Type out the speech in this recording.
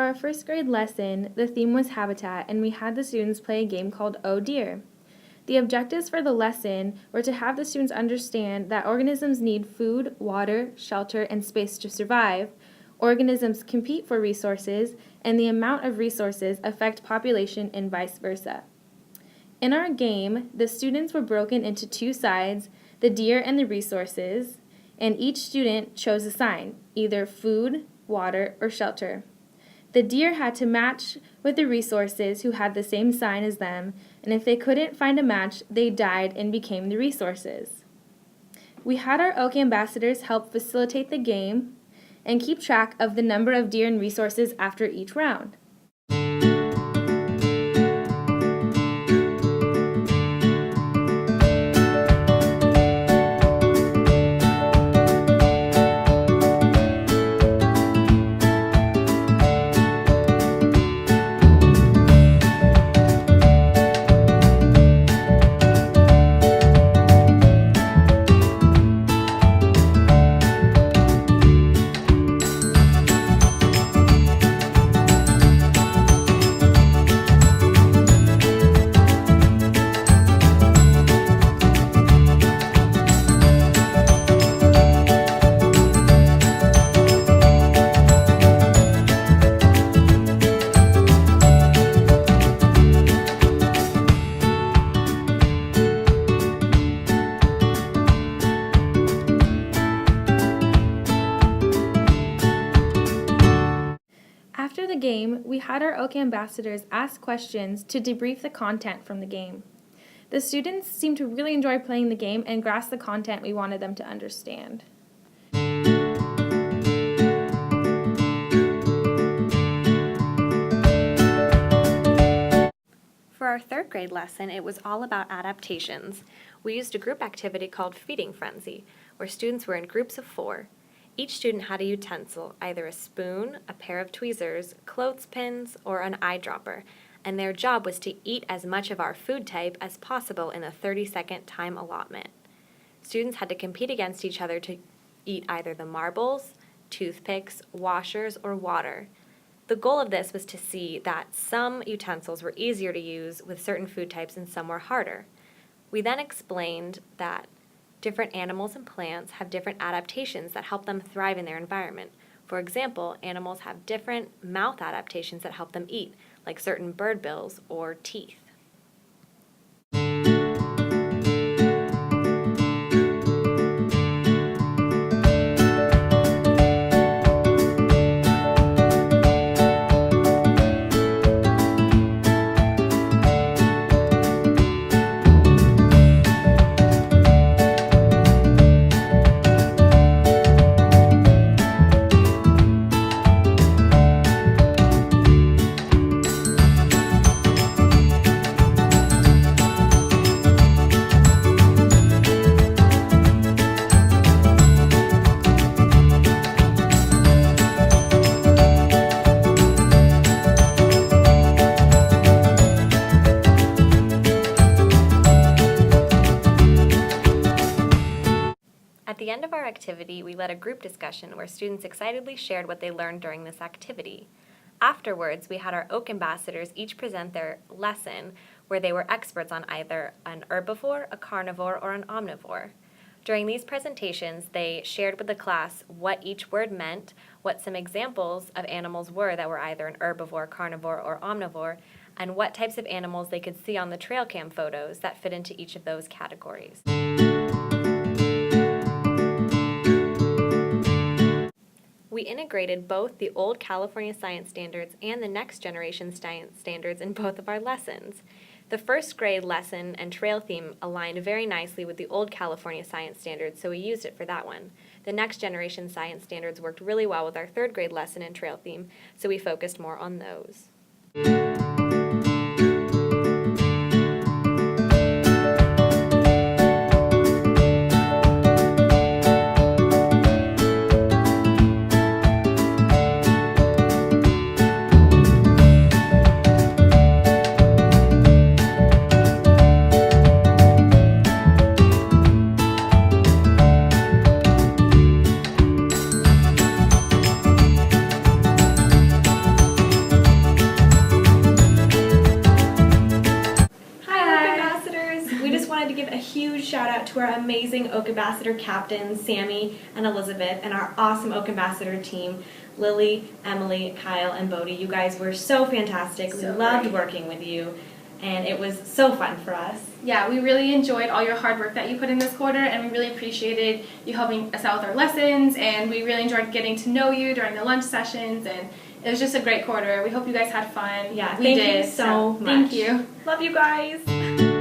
our first grade lesson, the theme was habitat, and we had the students play a game called Oh Dear. The objectives for the lesson were to have the students understand that organisms need food, water, shelter, and space to survive. Organisms compete for resources, and the amount of resources affect population and vice versa. In our game, the students were broken into two sides, the deer and the resources, and each student chose a sign, either food, water, or shelter. The deer had to match with the resources who had the same sign as them, and if they couldn't find a match, they died and became the resources. We had our Oak ambassadors help facilitate the game and keep track of the number of deer and resources after each round. After the game, we had our Oak ambassadors ask questions to debrief the content from the game. The students seemed to really enjoy playing the game and grasp the content we wanted them to understand. For our third grade lesson, it was all about adaptations. We used a group activity called Feeding Frenzy, where students were in groups of 4. Each student had a utensil, either a spoon, a pair of tweezers, clothespins, or an eyedropper, and their job was to eat as much of our food type as possible in a 30-second time allotment. Students had to compete against each other to eat either the marbles, toothpicks, washers, or water. The goal of this was to see that some utensils were easier to use with certain food types and some were harder. We then explained that different animals and plants have different adaptations that help them thrive in their environment. For example, animals have different mouth adaptations that help them eat, like certain bird bills or teeth. At the end of our activity, we led a group discussion where students excitedly shared what they learned during this activity. Afterwards, we had our Oak ambassadors each present their lesson where they were experts on either an herbivore, a carnivore, or an omnivore. During these presentations, they shared with the class what each word meant, what some examples of animals were that were either an herbivore, carnivore, or omnivore, and what types of animals they could see on the trail cam photos that fit into each of those categories. We integrated both the old California science standards and the next generation science standards in both of our lessons. The first grade lesson and trail theme aligned very nicely with the old California science standards, so we used it for that one. The next generation science standards worked really well with our third grade lesson and trail theme, so we focused more on those. to our amazing Oak Ambassador captains, Sammy and Elizabeth, and our awesome Oak Ambassador team, Lily, Emily, Kyle, and Bodie. You guys were so fantastic. We loved working with you, and it was so fun for us. Yeah, we really enjoyed all your hard work that you put in this quarter, and we really appreciated you helping us out with our lessons, and we really enjoyed getting to know you during the lunch sessions, and it was just a great quarter. We hope you guys had fun. Yeah, we thank did. you so much. Thank you. Love you guys.